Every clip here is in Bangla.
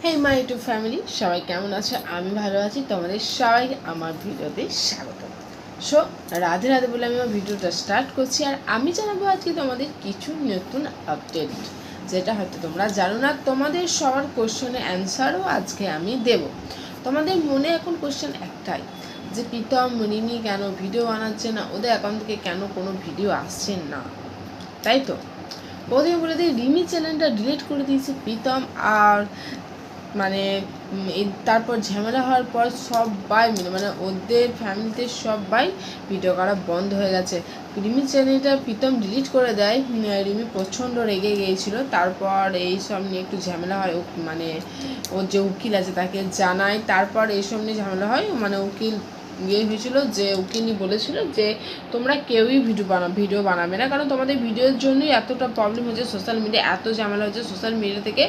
হে মাই ইউটিউব ফ্যামিলি, সবাই কেমন আছো? আমি ভালো আছি। তোমাদের সবাইকে আমার ভিডিওতে স্বাগত। সো রাধে রাধে বলে আমি আমার ভিডিওটা স্টার্ট করছি। আর আমি জানাবো আজকে তোমাদের কিছু নতুন আপডেট, যেটা হয়তো তোমরা জানো না। তোমাদের সবার কোশ্চেনের অ্যান্সারও আজকে আমি দেব। তোমাদের মনে এখন কোশ্চেন একটাই, যে প্রীতম রিমি কেন ভিডিও বানাচ্ছে না, ওদের অ্যাকাউন্ট থেকে কেন কোনো ভিডিও আসছে না, তাই তো? প্রথমে বলে দিই, রিমি চ্যানেলটা ডিলিট করে দিয়েছে প্রীতম। আর মানে তারপর ঝামেলা হওয়ার পর সবাই মিলে মানে ওদের ফ্যামিলিতে সবাই ভিডিও করা বন্ধ হয়ে গেছে। রিমি চ্যানেলটা প্রীতম ডিলিট করে দেয়। রিমি প্রচণ্ড রেগে গিয়েছিল। তারপর এই সব নিয়ে একটু ঝামেলা হয়, মানে ওর যে উকিল আছে তাকে জানায়। তারপর এইসব নিয়ে ঝামেলা হয়, মানে উকিল হয়েছিল, যে উকিলই বলেছিল যে তোমরা কেউই ভিডিও বানাবে না, কারণ তোমাদের ভিডিওর জন্যই এতটা প্রবলেম হচ্ছে, সোশ্যাল মিডিয়া এত ঝামেলা হচ্ছে সোশ্যাল মিডিয়া থেকে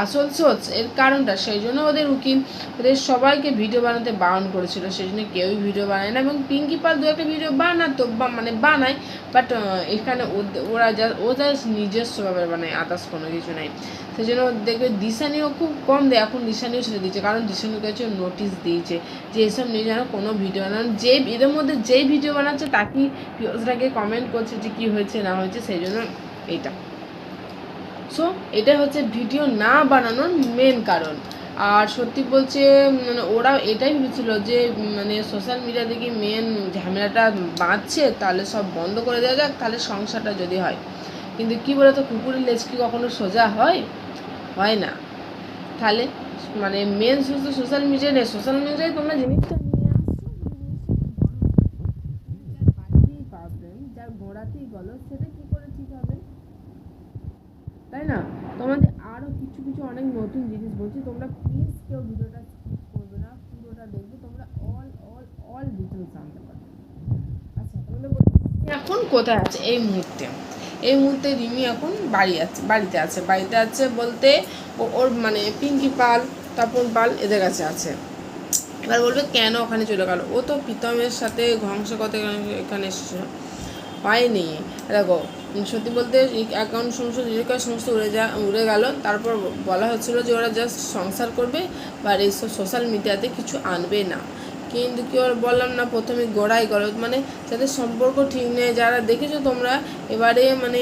আসল সোর্স এর কারণটা। সেই জন্য ওদের উকিল ওদের সবাইকে ভিডিও বানাতে বারণ করেছিল, সেই জন্য কেউই ভিডিও বানায় না। এবং পিঙ্কি পাল দু একটা ভিডিও বানাতো, মানে বানায়, বাট এখানে ওরা নিজস্বভাবে বানায়, আদার্স কোনো কিছু নাই। সেই জন্য দেখবে দিশানিও খুব কম দেয়, এখন দিশানিও ছেড়ে দিয়েছে, কারণ দিশানির কাছে নোটিশ দিয়েছে যে এসব নিয়ে যেন কোনো ভিডিও বানানো। যে এদের মধ্যে যেই ভিডিও বানাচ্ছে তাকেই ভিউজটাকে কমেন্ট করছে যে কী হয়েছে না হয়েছে, সেই জন্য এইটা। সো এটা হচ্ছে ভিডিও না বানানোর মেন কারণ। আর সত্যি বলছে, মানে ওরা এটাই ভেবেছিল যে মানে সোশ্যাল মিডিয়া থেকে মেন ঝামেলাটা বাঁচছে, তাহলে সব বন্ধ করে দেওয়া যাক, তাহলে সংসারটা যদি হয়। কিন্তু কী বলে তো, কুকুরের লেজ কি কখনো সোজা হয়? হয় না। তাহলে মানে মেন সোর্স তো সোশ্যাল মিডিয়া নেই। সোশ্যাল মিডিয়ায় তোমরা জিনিসটা নিয়ে আসছো, প্রবলেম যার গোড়াতেই বলো, সেটা কি করে ঠিক হবে, তাই না? তোমাদের আরও কিছু কিছু অনেক নতুন জিনিস বলছি, তোমরা প্লিজ কেউ ভিডিওটা স্কিপ করবে না, পুরোটা দেখবে, তোমরা অল ডিটেলস জানতে পারবে। আচ্ছা, তোমাদের এখন কোথায় আছে এই মুহূর্তে রিমি এখন বাড়িতে আছে বলতে ওর মানে পিঙ্কি পাল, তপন পাল এদের কাছে আছে। এবার বলবে কেন ওখানে চলে গেল, ও তো প্রীতমের সাথে ধ্বংসকতা এখানে এসেছে, হয়নি। দেখো, সত্যি বলতে অ্যাকাউন্ট সমস্ত উড়ে গেল। তারপর বলা হচ্ছিলো যে ওরা জাস্ট সংসার করবে বা এইসব সোশ্যাল মিডিয়াতে কিছু আনবে না। কিন্তু কি ওর বললাম না, প্রথমে গোড়াই গলদ, মানে যাদের সম্পর্ক ঠিক নেই, যারা দেখেছো তোমরা, এবারে মানে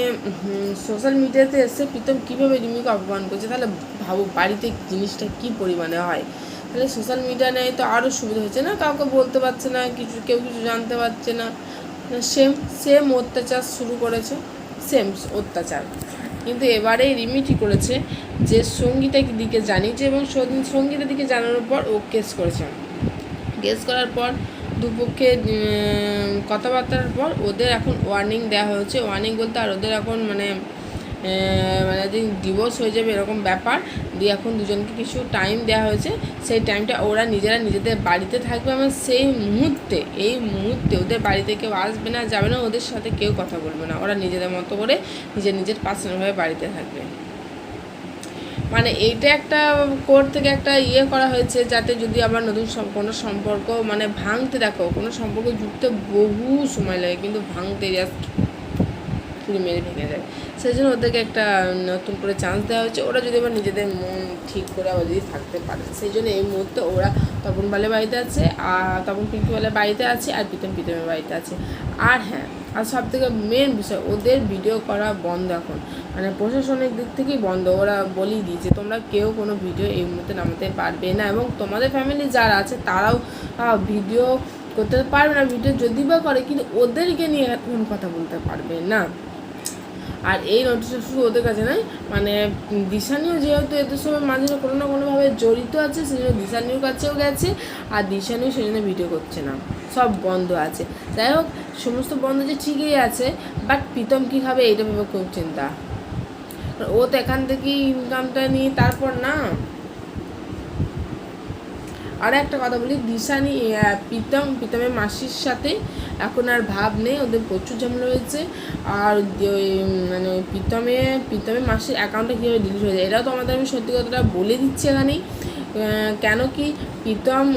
সোশ্যাল মিডিয়াতে এসে প্রীতম কীভাবে রিমিকে অপমান করছে, তাহলে ভাবো বাড়িতে জিনিসটা কী পরিমাণে হয়। তাহলে সোশ্যাল মিডিয়া নেই তো আরও সুবিধা হচ্ছে না, কাউকে বলতে পারছে না কিছু, কেউ কিছু জানতে পারছে না। সেম অত্যাচার শুরু করেছে, সেম অত্যাচার। কিন্তু এবারে রিমি ঠিক করেছে যে সঙ্গীতার দিকে জানিয়েছে, এবং সঙ্গীতার দিকে জানানোর পর ও কেস করার পর দুপক্ষে কথাবার্তার পর ওদের এখন ওয়ার্নিং দেওয়া হয়েছে। ওয়ার্নিং বলতে আর ওদের এখন মানে ডিভোর্স হয়ে যাবে এরকম ব্যাপার দিয়ে এখন দুজনকে কিছু টাইম দেওয়া হয়েছে। সেই টাইমটা ওরা নিজেদের বাড়িতে থাকবে, এবং এই মুহূর্তে ওদের বাড়িতে কেউ আসবে না, যাবে না, ওদের সাথে কেউ কথা বলবে না, ওরা নিজেদের মতো করে নিজের পার্সোনালভাবে বাড়িতে থাকবে। মানে এইটা একটা কোর্ট থেকে একটা করা হয়েছে, যাতে যদি আবার নতুন কোনো সম্পর্ক মানে ভাঙতে, দেখো কোনো সম্পর্ক জুড়তে বহু সময় লাগে, কিন্তু ভাঙতে জাস্ট চুরি মেরে ভেঙে যায়। সেই জন্য ওদেরকে একটা নতুন করে চান্স দেওয়া হচ্ছে, ওরা যদি আবার নিজেদের মন ঠিক করে আবার যদি থাকতে পারে। সেই জন্য এই মুহূর্তে ওরা তপন বালের বাড়িতে আছে, আর তপন পিঙ্কি বালের বাড়িতে আছে, আর প্রীতমের বাড়িতে আছে। আর হ্যাঁ, আর সব থেকে মেন বিষয়, ওদের ভিডিও করা বন্ধ এখন, মানে প্রশাসনিক দিক থেকেই বন্ধ। ওরা বলেই দিয়েছে তোমরা কেউ কোনো ভিডিও এই মুহূর্তে নামাতে পারবে না, এবং তোমাদের ফ্যামিলি যারা আছে তারাও ভিডিও করতে পারবে না। ভিডিও যদি বা করে, কিন্তু ওদেরকে নিয়ে এখন কথা বলতে পারবে না। আর এই নোটিশটা শুধু ওদের কাছে নয়, মানে দিশানিও যেহেতু এদের সময় মাঝে কোনো না কোনোভাবে জড়িত আছে, সেই জন্য দিশানির কাছেও গেছে, আর দিশানিও সেই জন্য ভিডিও করছে না, সব বন্ধ আছে। যাই হোক, সমস্ত বন্ধ যে ঠিকই আছে, বাট প্রীতম কী খাবে এইটা ভেবে খুব চিন্তা। ও তো এখান থেকেই ইনকামটা নিয়ে তারপর না। আর একটা কথা বলি, দিশানি প্রীতমের মাসির সাথে এখন আর ভাব নেই, ওদের প্রচুর ঝামেলা হয়েছে। আর ওই মানে প্রীতমের মাসির অ্যাকাউন্টটা কীভাবে ডিলিট হয়ে যায়, এটাও তো আমাদের আমি সত্যি কথাটা বলে দিচ্ছি এখানেই। কেন কি প্রীতম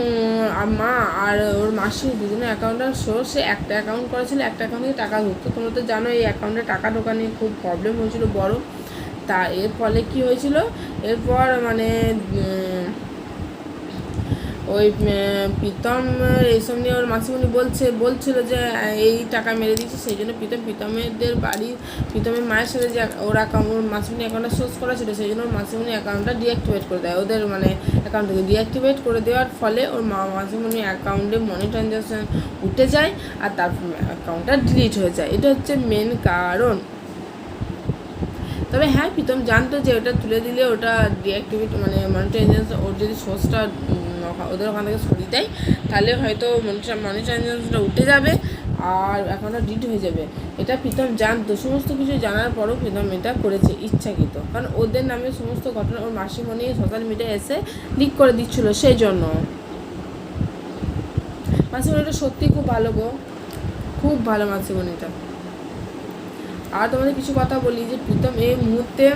মা আর ওর মাসির দুজনের অ্যাকাউন্টের সোর্সে একটা অ্যাকাউন্ট করেছিল, একটা অ্যাকাউন্ট থেকে টাকা ঢুকতো। তোমরা তো জানো এই অ্যাকাউন্টে টাকা ঢোকা নিয়ে খুব প্রবলেম হয়েছিল বড়। তা এর ফলে কী হয়েছিল, এরপর মানে ওই প্রীতম এইসব নিয়ে ওর মাসিমণি বলছিল যে এই টাকা মেরে দিয়েছে, সেই জন্য প্রীতমের বাড়ি প্রীতমের মায়ের সাথে যে ওর অ্যাকাউন্ট, ওর মাসিমণি অ্যাকাউন্টটা সোর্স করা ছিল, সেই জন্য ওর মাসিমণি অ্যাকাউন্টটা ডিঅ্যাক্টিভেট করে দেয়, ওদের মানে অ্যাকাউন্ট থেকে ডিঅ্যাক্টিভেট করে দেওয়ার ফলে ওর মাসিমণি অ্যাকাউন্টে মানি ট্রানজাকশান উঠে যায় আর তার অ্যাকাউন্টটা ডিলিট হয়ে যায়। এটা হচ্ছে মেন কারণ। তবে হ্যাঁ, প্রীতম জানতো যে ওটা তুলে দিলে ওটা ডিঅ্যাক্টিভেট মানে মানি ট্রানজাকশান ওর যদি সোর্সটা ওদের ওখান থেকে সরিয়ে দেয় তাহলে হয়তো মানি ট্রানজাকশানটা উঠে যাবে আর অ্যাকাউন্টটা ডিলিট হয়ে যাবে। এটা প্রীতম জানতো, সমস্ত কিছু জানার পরও প্রীতম এটা করেছে ইচ্ছাকৃত, কারণ ওদের নামে সমস্ত ঘটনা ওর মাসিমণি সোশ্যাল মিডিয়ায় এসে লিক করে দিচ্ছিলো, সেই জন্য। মাসিমণিটা সত্যিই খুব ভালো গো, খুব ভালো মাসিমণিটা। আর তোমাদের কিছু কথা বলি যে প্রীতম এই মুহূর্তে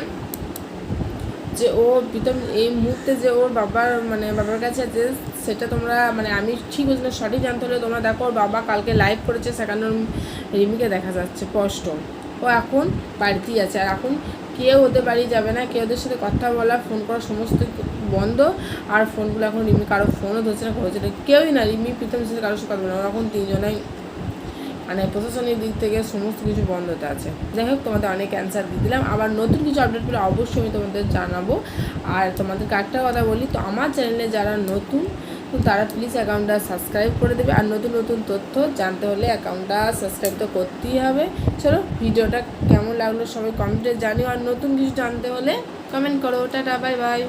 যে ওর বাবার কাছে আছে, সেটা তোমরা মানে আমি ঠিক বুঝলে সঠিক জানতে হলে তোমরা দেখো, ওর বাবা কালকে লাইভ করেছে, সেখানে রিমিকে দেখা যাচ্ছে স্পষ্ট। ও এখন বাড়িতেই আছে, আর এখন কেউ ওদের বাড়ি যাবে না, কেউ ওদের সাথে কথা বলা, ফোন করা সমস্ত বন্ধ। আর ফোনগুলো এখন রিমি কারো ফোনও ধরছে না, হচ্ছে না, কেউই না, রিমি প্রীতমের সাথে কারোর সাথে কথা বলে না, এখন তিনজনেই মানে প্রশাসনিক দিক থেকে সমস্ত কিছু বন্ধতে আছে। যাই হোক, তোমাদের অনেক অ্যান্সার দিয়ে দিলাম, আবার নতুন কিছু আপডেট পেলে অবশ্যই আমি তোমাদের জানাবো। আর তোমাদেরকে একটা কথা বলি, তো আমার চ্যানেলে যারা নতুন তারা প্লিজ অ্যাকাউন্টটা সাবস্ক্রাইব করে দেবে, আর নতুন নতুন তথ্য জানতে হলে অ্যাকাউন্টটা সাবস্ক্রাইব তো করতেই হবে। চলো, ভিডিওটা কেমন লাগলো সবাই কমেন্টে জানিও, আর নতুন কিছু জানতে হলে কমেন্ট করো। Tata, bye bye.